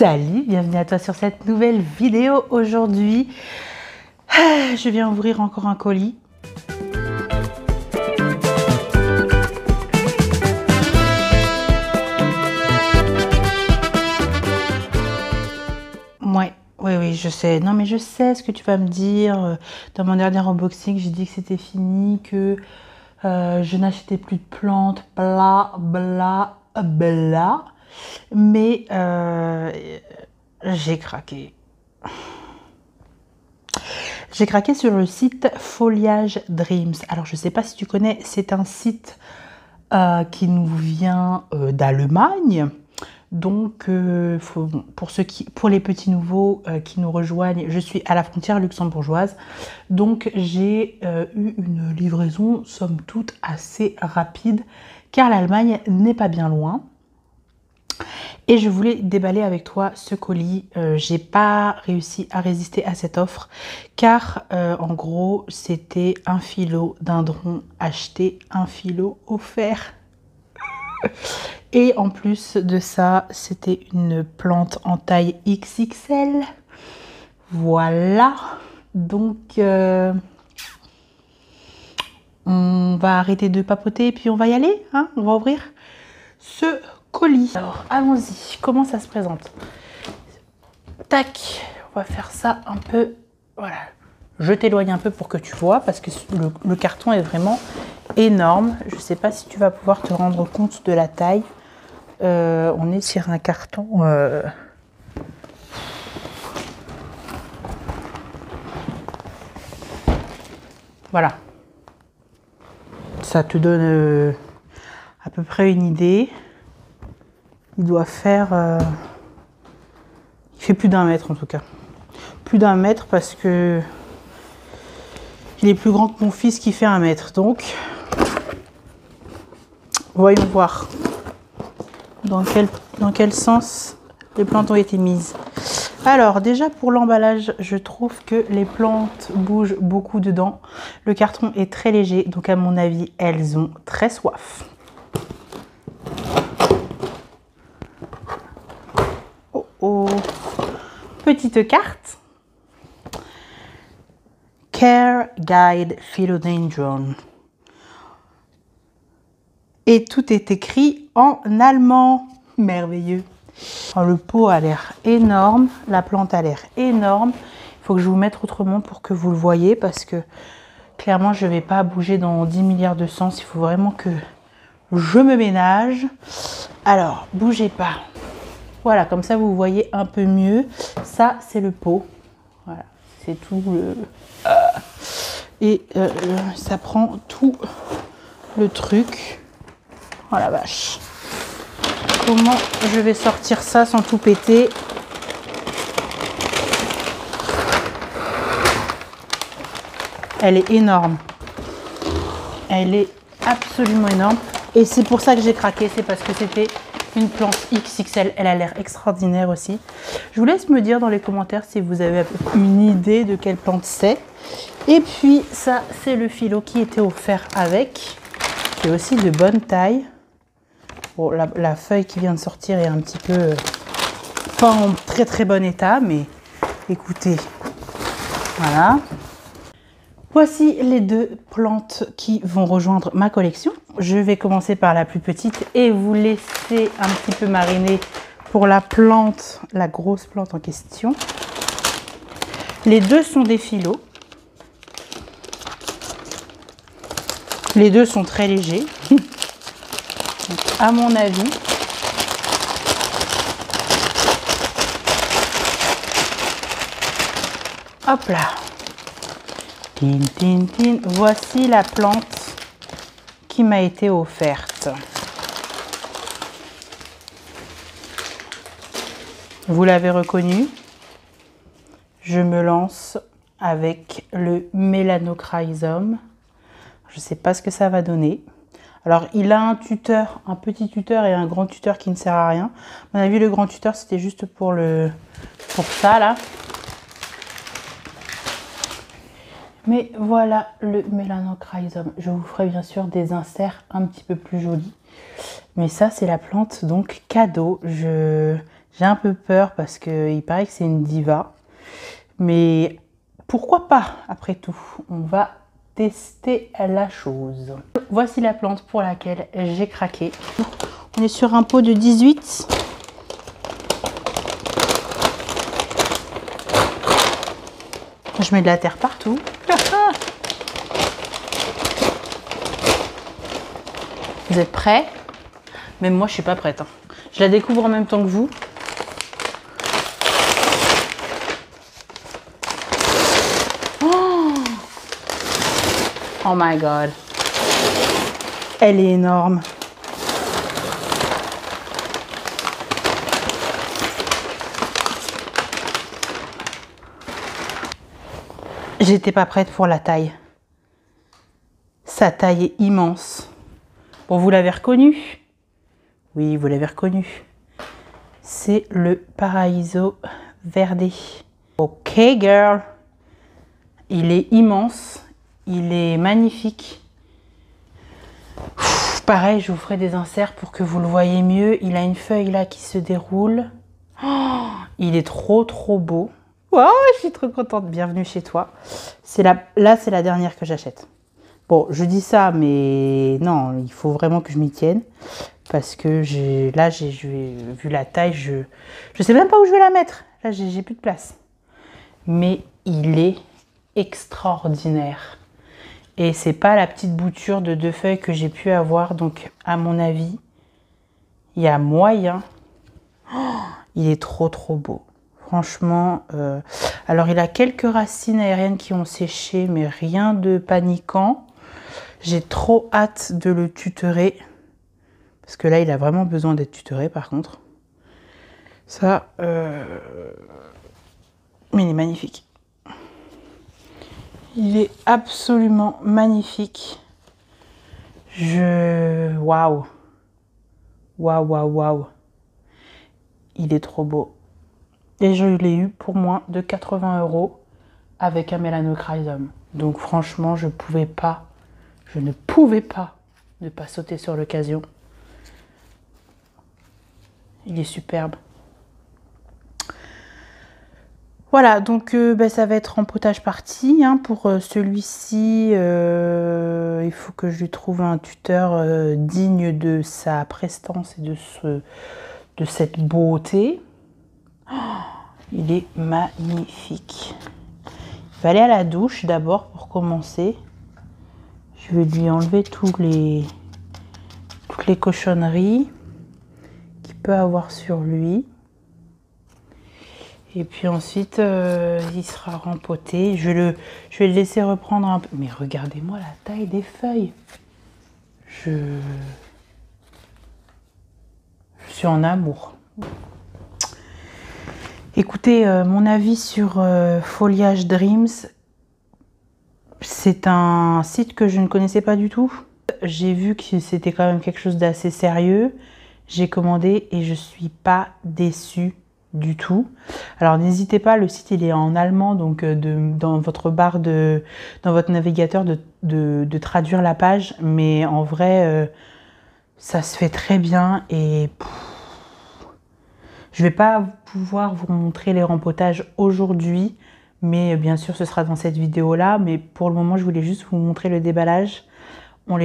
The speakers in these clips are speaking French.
Salut, bienvenue à toi sur cette nouvelle vidéo. Aujourd'hui, je viens ouvrir encore un colis. Oui, je sais. Non, mais je sais ce que tu vas me dire. Dans mon dernier unboxing, j'ai dit que c'était fini, que je n'achetais plus de plantes, bla, bla, bla. Mais j'ai craqué. J'ai craqué sur le site Foliage Dreams. Alors, je ne sais pas si tu connais, c'est un site qui nous vient d'Allemagne. Donc, pour les petits nouveaux qui nous rejoignent, je suis à la frontière luxembourgeoise. Donc, j'ai eu une livraison, somme toute, assez rapide, car l'Allemagne n'est pas bien loin. Et je voulais déballer avec toi ce colis. J'ai pas réussi à résister à cette offre, car en gros, c'était un filo dindron acheté, un filo offert. Et en plus de ça, c'était une plante en taille XXL. Voilà. Donc, on va arrêter de papoter et puis on va y aller. Hein, on va ouvrir ce colis. Alors, allons-y. Comment ça se présente? Tac. On va faire ça un peu. Voilà. Je t'éloigne un peu pour que tu vois, parce que le carton est vraiment énorme. Je ne sais pas si tu vas pouvoir te rendre compte de la taille. On est sur un carton voilà, ça te donne à peu près une idée. Il doit faire il fait plus d'1 mètre en tout cas, plus d'1 mètre, parce que il est plus grand que mon fils qui fait 1 mètre. Donc voyons voir dans quel sens les plantes ont été mises. Alors déjà, pour l'emballage, je trouve que les plantes bougent beaucoup dedans. Le carton est très léger, donc à mon avis, elles ont très soif. Oh oh. Petite carte. Care Guide Philodendron. Et tout est écrit en allemand. Merveilleux. Alors, le pot a l'air énorme. La plante a l'air énorme. Il faut que je vous mette autrement pour que vous le voyez, parce que clairement, je ne vais pas bouger dans 10 milliards de sens. Il faut vraiment que je me ménage. Alors, bougez pas. Voilà, comme ça, vous voyez un peu mieux. Ça, c'est le pot. Voilà, c'est tout le... Et ça prend tout le truc. Oh la vache. Comment je vais sortir ça sans tout péter? Elle est énorme. Elle est absolument énorme. Et c'est pour ça que j'ai craqué. C'est parce que c'était une plante XXL. Elle a l'air extraordinaire aussi. Je vous laisse me dire dans les commentaires si vous avez une idée de quelle plante c'est. Et puis ça, c'est le filo qui était offert avec, qui est aussi de bonne taille. Bon, la feuille qui vient de sortir est un petit peu pas en très très bon état, mais écoutez, voilà. Voici les deux plantes qui vont rejoindre ma collection. Je vais commencer par la plus petite et vous laisser un petit peu mariner pour la plante, la grosse plante en question. Les deux sont des filos. Les deux sont très légers. Donc, à mon avis, hop là, tin, tin, tin. Voici la plante qui m'a été offerte. Vous l'avez reconnu, je me lance avec le Melanochrysum. Je ne sais pas ce que ça va donner. Alors, il a un tuteur, un petit tuteur et un grand tuteur qui ne sert à rien. À mon avis, le grand tuteur, c'était juste pour ça, là. Mais voilà le Melanochrysum. Je vous ferai bien sûr des inserts un petit peu plus jolis. Mais ça, c'est la plante, donc, cadeau. J'ai un peu peur parce qu'il paraît que c'est une diva. Mais pourquoi pas, après tout? On va tester la chose. Voici la plante pour laquelle j'ai craqué. On est sur un pot de 18. Je mets de la terre partout. Vous êtes prêts? Même moi, je suis pas prête. Hein. Je la découvre en même temps que vous. Oh my god. Elle est énorme. J'étais pas prête pour la taille. Sa taille est immense. Bon, vous l'avez reconnu? Oui, vous l'avez reconnu. C'est le Paraiso Verde. Ok, girl. Il est immense. Il est magnifique. Pareil, je vous ferai des inserts pour que vous le voyez mieux. Il a une feuille là qui se déroule. Oh, il est trop beau. Wow, je suis trop contente. Bienvenue chez toi. Là, c'est la dernière que j'achète. Bon, je dis ça, mais non, il faut vraiment que je m'y tienne. Parce que vu la taille, je sais même pas où je vais la mettre. Là, j'ai plus de place. Mais il est extraordinaire. Et c'est pas la petite bouture de 2 feuilles que j'ai pu avoir. Donc, à mon avis, il y a moyen. Oh, il est trop beau. Franchement, alors il a quelques racines aériennes qui ont séché, mais rien de paniquant. J'ai trop hâte de le tutorer. Parce que là, il a vraiment besoin d'être tutoré, par contre. Ça, mais il est magnifique. Il est absolument magnifique. Waouh. Waouh. Il est trop beau. Et je l'ai eu pour moins de 80 € avec un Melanocrysum. Donc franchement, je ne pouvais pas ne pas sauter sur l'occasion. Il est superbe. Voilà, donc ça va être en potage parti. Hein, pour celui-ci, il faut que je lui trouve un tuteur digne de sa prestance et de cette beauté. Oh, il est magnifique. Il va aller à la douche d'abord pour commencer. Je vais lui enlever toutes les cochonneries qu'il peut avoir sur lui. Et puis ensuite, il sera rempoté. Je vais le laisser reprendre un peu. Mais regardez-moi la taille des feuilles. Je suis en amour. Écoutez, mon avis sur Foliage Dreams, c'est un site que je ne connaissais pas du tout. J'ai vu que c'était quand même quelque chose d'assez sérieux. J'ai commandé et je suis pas déçue du tout. Alors n'hésitez pas, le site il est en allemand, donc dans votre barre dans votre navigateur de traduire la page, mais en vrai ça se fait très bien et je vais pas pouvoir vous montrer les rempotages aujourd'hui, mais bien sûr ce sera dans cette vidéo là, mais pour le moment je voulais juste vous montrer le déballage. On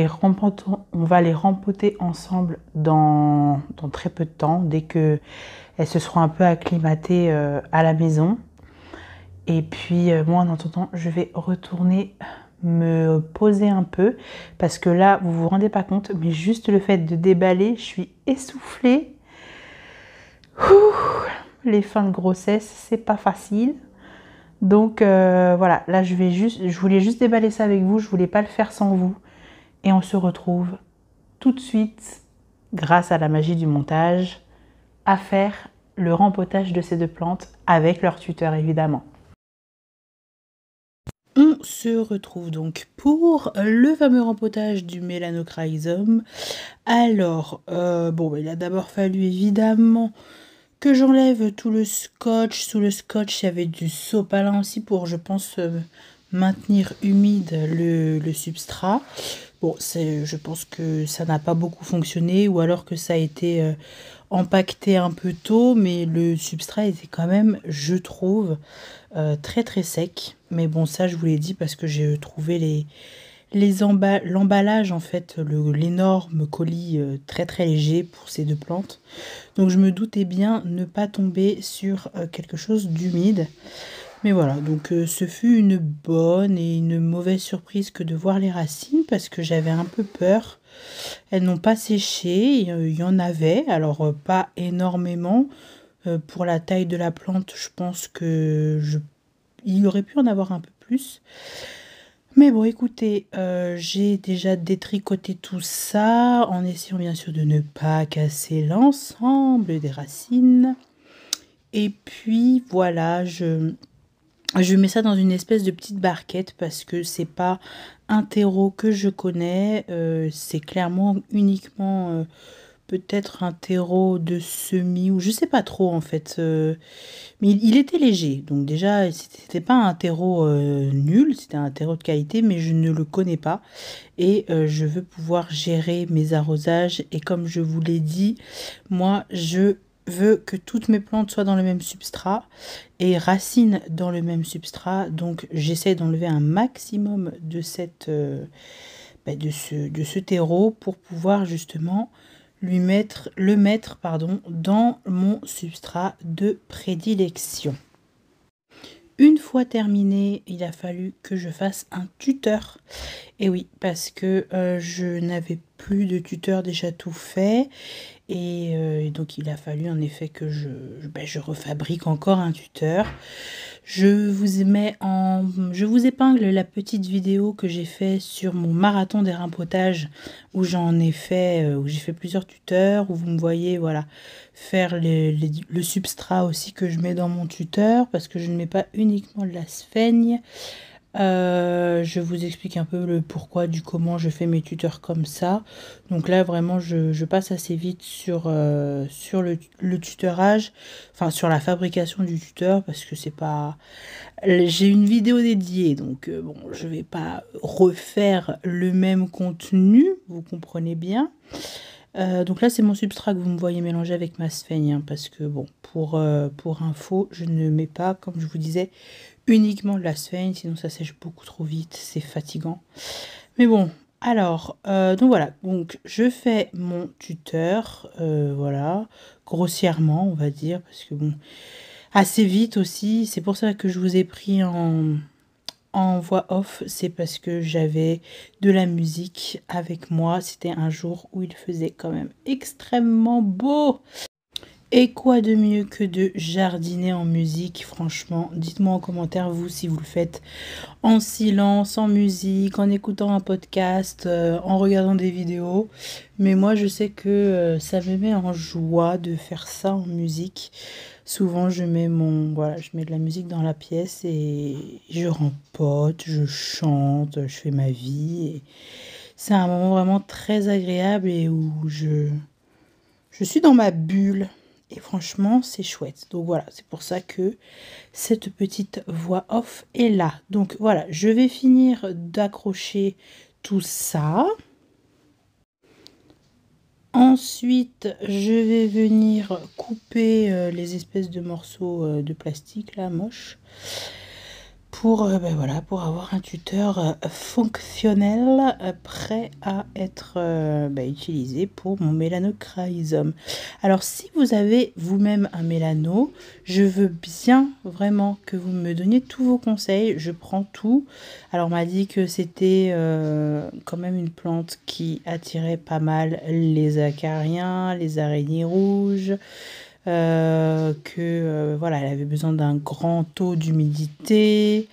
va les rempoter ensemble dans très peu de temps, dès que elles se seront un peu acclimatées à la maison. Et puis moi en attendant, je vais retourner me poser un peu, parce que là, vous vous rendez pas compte, mais juste le fait de déballer, je suis essoufflée. Ouh, les fins de grossesse, c'est pas facile. Donc voilà, là je voulais juste déballer ça avec vous, je voulais pas le faire sans vous. Et on se retrouve tout de suite, grâce à la magie du montage, à faire le rempotage de ces 2 plantes avec leur tuteur évidemment. On se retrouve donc pour le fameux rempotage du Melanocrysum. Alors, il a d'abord fallu évidemment que j'enlève tout le scotch. Sous le scotch, il y avait du sopalin aussi pour, je pense, maintenir humide le substrat. Bon, je pense que ça n'a pas beaucoup fonctionné ou alors que ça a été empaqueté un peu tôt, mais le substrat était quand même, je trouve, très très sec. Mais bon, ça je vous l'ai dit parce que j'ai trouvé l'emballage en fait, l'énorme colis très très léger pour ces deux plantes. Donc je me doutais bien ne pas tomber sur quelque chose d'humide. Mais voilà, donc ce fut une bonne et une mauvaise surprise que de voir les racines parce que j'avais un peu peur. Elles n'ont pas séché, il y en avait, alors pas énormément. Pour la taille de la plante, je pense que il aurait pu en avoir un peu plus. Mais bon, écoutez, j'ai déjà détricoté tout ça en essayant bien sûr de ne pas casser l'ensemble des racines. Et puis voilà, je mets ça dans une espèce de petite barquette parce que c'est pas un terreau que je connais. C'est clairement uniquement peut-être un terreau de semis ou je sais pas trop en fait. Mais il était léger. Donc déjà, c'était pas un terreau nul, c'était un terreau de qualité, mais je ne le connais pas. Et je veux pouvoir gérer mes arrosages. Et comme je vous l'ai dit, moi, je veux que toutes mes plantes soient dans le même substrat et racines dans le même substrat. Donc j'essaie d'enlever un maximum de de ce terreau pour pouvoir justement le mettre pardon, dans mon substrat de prédilection. Une fois terminé, il a fallu que je fasse un tuteur. Et oui, parce que je n'avais plus de tuteur déjà tout fait. Et donc il a fallu en effet que je refabrique encore un tuteur. Je vous épingle la petite vidéo que j'ai fait sur mon marathon d'érimpautage où où j'ai fait plusieurs tuteurs, où vous me voyez voilà faire le substrat aussi que je mets dans mon tuteur parce que je ne mets pas uniquement de la sphaigne. Je vous explique un peu le pourquoi du comment je fais mes tuteurs comme ça. Donc là vraiment je passe assez vite sur le tutorage, enfin sur la fabrication du tuteur parce que c'est pas... J'ai une vidéo dédiée donc bon je vais pas refaire le même contenu, vous comprenez bien. Donc là c'est mon substrat que vous me voyez mélanger avec ma sphaigne hein, parce que bon pour info je ne mets pas comme je vous disais uniquement de la sphaigne, sinon ça sèche beaucoup trop vite, c'est fatigant. Mais bon, alors, donc voilà, donc je fais mon tuteur, voilà, grossièrement on va dire, parce que bon, assez vite aussi, c'est pour ça que je vous ai pris en voix off, c'est parce que j'avais de la musique avec moi, c'était un jour où il faisait quand même extrêmement beau. Et quoi de mieux que de jardiner en musique, franchement, dites-moi en commentaire vous si vous le faites en silence, en musique, en écoutant un podcast, en regardant des vidéos. Mais moi je sais que ça me met en joie de faire ça en musique. Souvent voilà, je mets de la musique dans la pièce et je rempote, je chante, je fais ma vie. Et c'est un moment vraiment très agréable et où je suis dans ma bulle. Et franchement, c'est chouette. Donc voilà, c'est pour ça que cette petite voix off est là. Donc voilà, je vais finir d'accrocher tout ça. Ensuite, je vais venir couper les espèces de morceaux de plastique là, moches. Pour, voilà, pour avoir un tuteur fonctionnel prêt à être utilisé pour mon mélanochrysum. Alors si vous avez vous-même un mélano, je veux bien vraiment que vous me donniez tous vos conseils, je prends tout. Alors on m'a dit que c'était quand même une plante qui attirait pas mal les acariens, les araignées rouges. Voilà, elle avait besoin d'un grand taux d'humidité.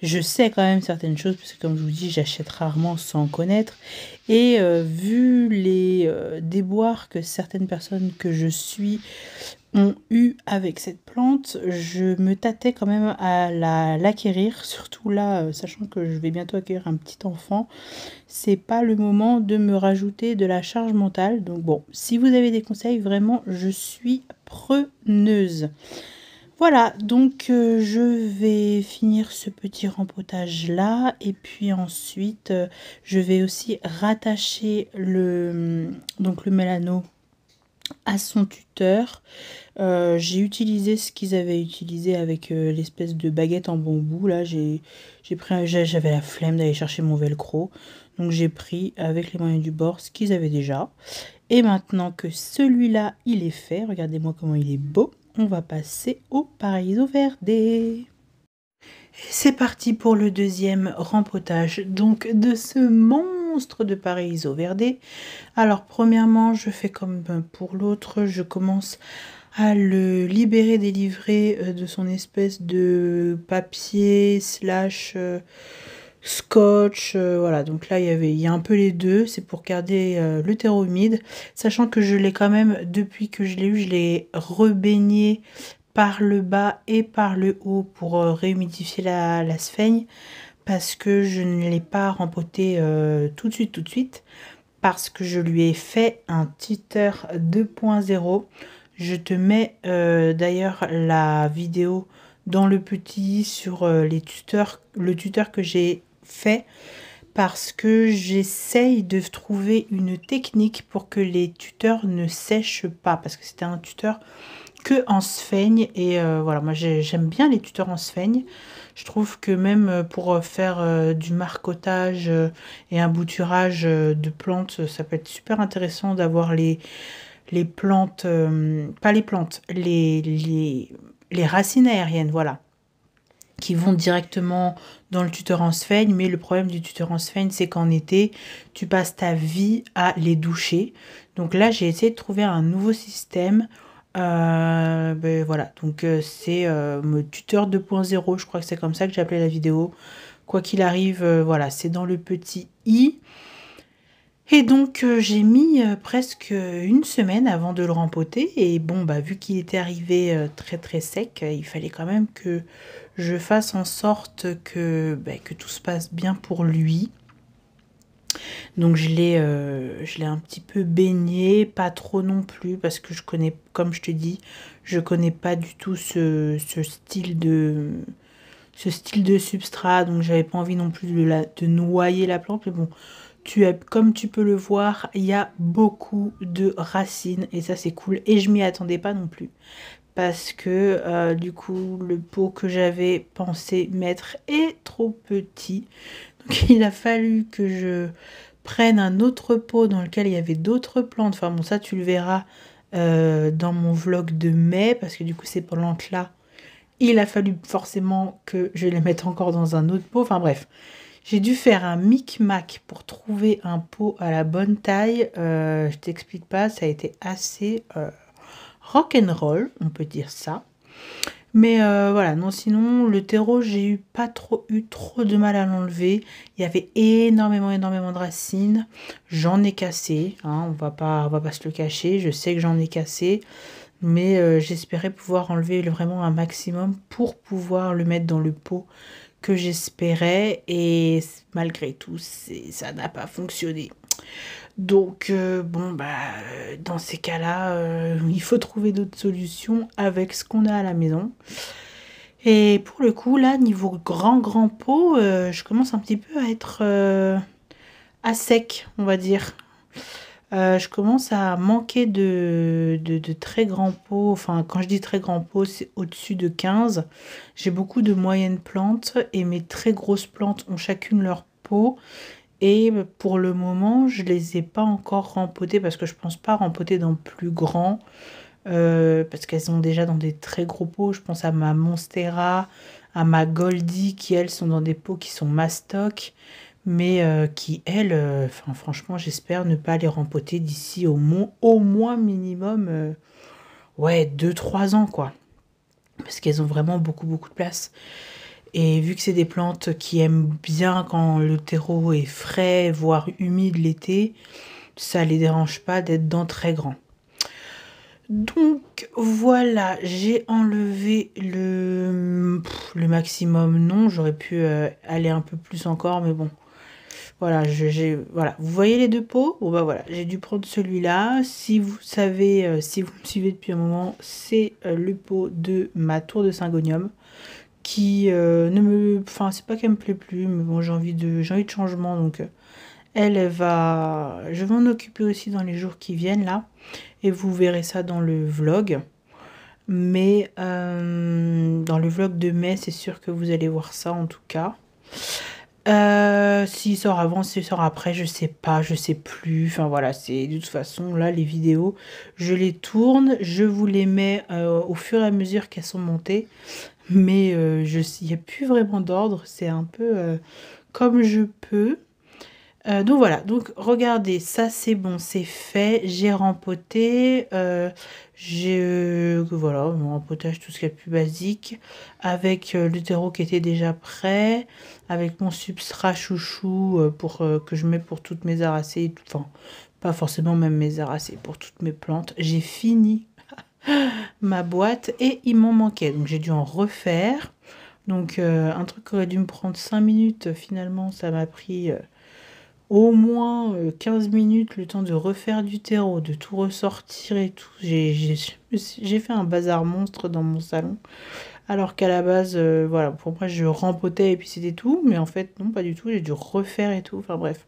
Je sais quand même certaines choses parce que comme je vous dis, j'achète rarement sans connaître. Et vu les déboires que certaines personnes que je suis ont eu avec cette plante, je me tâtais quand même à l'acquérir, surtout là, sachant que je vais bientôt accueillir un petit enfant, c'est pas le moment de me rajouter de la charge mentale. Donc bon, si vous avez des conseils, vraiment, je suis preneuse. Voilà, donc je vais finir ce petit rempotage là et puis ensuite je vais aussi rattacher donc le mélano à son tuteur. J'ai utilisé ce qu'ils avaient utilisé avec l'espèce de baguette en bambou. Là, j'avais la flemme d'aller chercher mon velcro. Donc j'ai pris avec les moyens du bord ce qu'ils avaient déjà. Et maintenant que celui-là, il est fait, regardez-moi comment il est beau, on va passer au Paraiso Verde. C'est parti pour le deuxième rempotage donc de ce monstre de Paraiso Verde. Alors premièrement, je fais comme pour l'autre, je commence à le libérer, délivrer de son espèce de papier slash scotch. Voilà, donc là il y a un peu les deux, c'est pour garder le terreau humide, sachant que je l'ai quand même, depuis que je l'ai eu, je l'ai rebaigné par le bas et par le haut pour réhumidifier la sphaigne, parce que je ne l'ai pas rempoté tout de suite, parce que je lui ai fait un tuteur 2.0. Je te mets d'ailleurs la vidéo dans le petit sur le tuteur que j'ai fait, parce que j'essaye de trouver une technique pour que les tuteurs ne sèchent pas, parce que c'était un tuteur que en sphaigne et voilà, moi j'aime bien les tuteurs en sphaigne. Je trouve que même pour faire du marcottage et un bouturage de plantes, ça peut être super intéressant d'avoir les plantes, pas les plantes, les racines aériennes, voilà, qui vont directement dans le tuteur en sphaigne. Mais le problème du tuteur en sphaigne, c'est qu'en été, tu passes ta vie à les doucher. Donc là, j'ai essayé de trouver un nouveau système. Ben voilà, donc c'est mon tuteur 2.0, je crois que c'est comme ça que j'ai appelé la vidéo. Quoi qu'il arrive, voilà, c'est dans le petit i. Et donc j'ai mis presque une semaine avant de le rempoter. Et bon, bah vu qu'il était arrivé très sec, il fallait quand même que je fasse en sorte que tout se passe bien pour lui. Donc je l'ai un petit peu baigné, pas trop non plus, parce que je connais, comme je te dis, je connais pas du tout ce style de substrat, donc j'avais pas envie non plus de noyer la plante. Mais bon, comme tu peux le voir, il y a beaucoup de racines et ça c'est cool, et je m'y attendais pas non plus, parce que du coup le pot que j'avais pensé mettre est trop petit. Donc il a fallu que je prenne un autre pot dans lequel il y avait d'autres plantes. Enfin bon, ça tu le verras dans mon vlog de mai, parce que du coup ces plantes là, il a fallu forcément que je les mette encore dans un autre pot. Enfin bref, j'ai dû faire un micmac pour trouver un pot à la bonne taille. Je t'explique pas, ça a été assez rock'n'roll, on peut dire ça. Mais voilà, non, sinon le terreau, j'ai pas eu trop de mal à l'enlever. Il y avait énormément de racines. J'en ai cassé, hein, on va pas se le cacher. Je sais que j'en ai cassé, mais j'espérais pouvoir enlever vraiment un maximum pour pouvoir le mettre dans le pot que j'espérais. Et malgré tout, ça n'a pas fonctionné. Donc bon, dans ces cas-là, il faut trouver d'autres solutions avec ce qu'on a à la maison. Et pour le coup, là, niveau grand pot, je commence un petit peu à être à sec, on va dire. Je commence à manquer de très grands pots. Enfin, quand je dis très grands pots, c'est au-dessus de 15. J'ai beaucoup de moyennes plantes et mes très grosses plantes ont chacune leur pot. Et pour le moment, je les ai pas encore rempotées, parce que je pense pas rempoter dans plus grand, parce qu'elles sont déjà dans des très gros pots. Je pense à ma Monstera, à ma Goldie, qui elles sont dans des pots qui sont mastoc, mais qui elles, franchement, j'espère ne pas les rempoter d'ici au moins minimum, ouais, 2-3 ans quoi, parce qu'elles ont vraiment beaucoup de place. Et vu que c'est des plantes qui aiment bien quand le terreau est frais, voire humide l'été, ça les dérange pas d'être dans très grand. Donc voilà, j'ai enlevé le maximum. Non, j'aurais pu aller un peu plus encore, mais bon. Voilà, voilà, vous voyez les deux pots? Bon bah voilà, j'ai dû prendre celui-là. Si vous savez, si vous me suivez depuis un moment, c'est le pot de ma tour de Syngonium qui ne me... Enfin, c'est pas qu'elle me plaît plus, mais bon, j'ai envie de changement, donc elle va... Je vais m'en occuper aussi dans les jours qui viennent, là, et vous verrez ça dans le vlog. Mais dans le vlog de mai, c'est sûr que vous allez voir ça, en tout cas. S'il sort avant, s'il sort après, je sais pas, je sais plus. Enfin voilà, c'est de toute façon là les vidéos, je les tourne, je vous les mets au fur et à mesure qu'elles sont montées. Mais il n'y a plus vraiment d'ordre, c'est un peu comme je peux. Donc voilà, donc regardez, ça c'est bon, c'est fait, j'ai rempoté, voilà, mon rempotage, tout ce qui est le plus basique, avec le terreau qui était déjà prêt, avec mon substrat chouchou pour que je mets pour toutes mes aracées, enfin, pas forcément même mes aracées, pour toutes mes plantes. J'ai fini ma boîte et il m'en manquait, donc j'ai dû en refaire. Donc un truc qui aurait dû me prendre 5 minutes, finalement ça m'a pris... au moins 15 minutes, le temps de refaire du terreau, de tout ressortir et tout. J'ai fait un bazar monstre dans mon salon. Alors qu'à la base, voilà, pour moi, je rempotais et puis c'était tout. Mais en fait, non, pas du tout. J'ai dû refaire et tout. Enfin bref.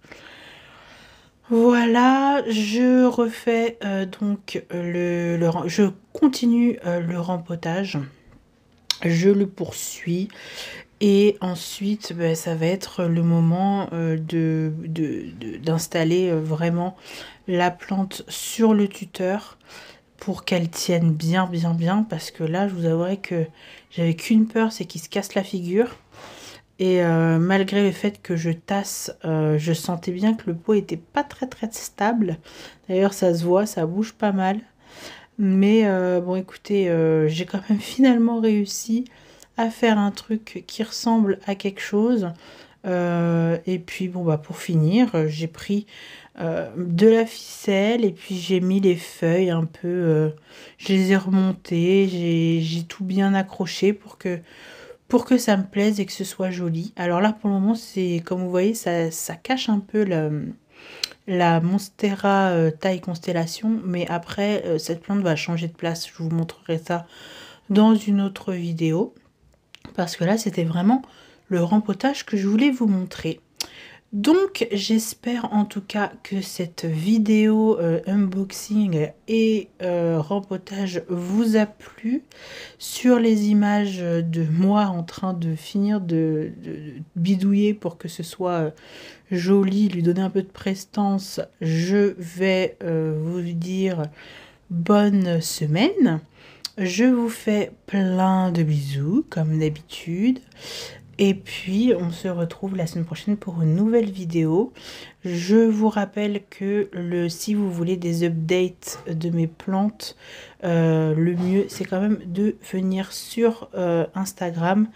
Voilà, je refais je continue le rempotage. Je le poursuis. Et ensuite, ben, ça va être le moment d'installer vraiment la plante sur le tuteur pour qu'elle tienne bien, bien, bien. Parce que là, je vous avouerai que j'avais qu'une peur, c'est qu'il se casse la figure. Et malgré le fait que je tasse, je sentais bien que le pot était pas très, très stable. D'ailleurs, ça se voit, ça bouge pas mal. Mais bon, écoutez, j'ai quand même finalement réussi à faire un truc qui ressemble à quelque chose. Et puis, bon, bah, pour finir, j'ai pris de la ficelle et puis j'ai mis les feuilles un peu... je les ai remontées, j'ai tout bien accroché pour que ça me plaise et que ce soit joli. Alors là, pour le moment, c'est comme vous voyez, ça cache un peu la Monstera taille constellation, mais après cette plante va changer de place, je vous montrerai ça dans une autre vidéo, parce que là c'était vraiment le rempotage que je voulais vous montrer. Donc j'espère en tout cas que cette vidéo unboxing et rempotage vous a plu. Sur les images de moi en train de finir de bidouiller pour que ce soit joli, lui donner un peu de prestance, je vais vous dire bonne semaine. Je vous fais plein de bisous comme d'habitude. Et puis, on se retrouve la semaine prochaine pour une nouvelle vidéo. Je vous rappelle que si vous voulez des updates de mes plantes, le mieux, c'est quand même de venir sur Instagram.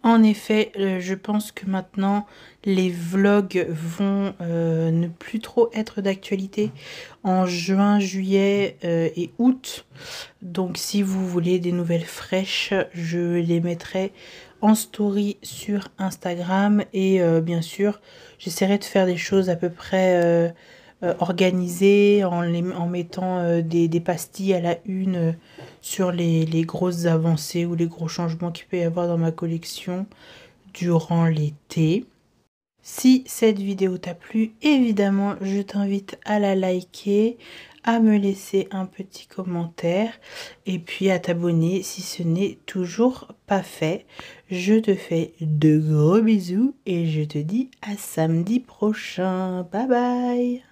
En effet, je pense que maintenant, les vlogs vont ne plus trop être d'actualité en juin, juillet et août. Donc, si vous voulez des nouvelles fraîches, je les mettrai en story sur Instagram. Et bien sûr, j'essaierai de faire des choses à peu près organisées en mettant des pastilles à la une sur les grosses avancées ou les gros changements qu'il peut y avoir dans ma collection durant l'été. Si cette vidéo t'a plu, évidemment, je t'invite à la liker, à me laisser un petit commentaire et puis à t'abonner si ce n'est toujours pas fait. Je te fais de gros bisous et je te dis à samedi prochain. Bye bye!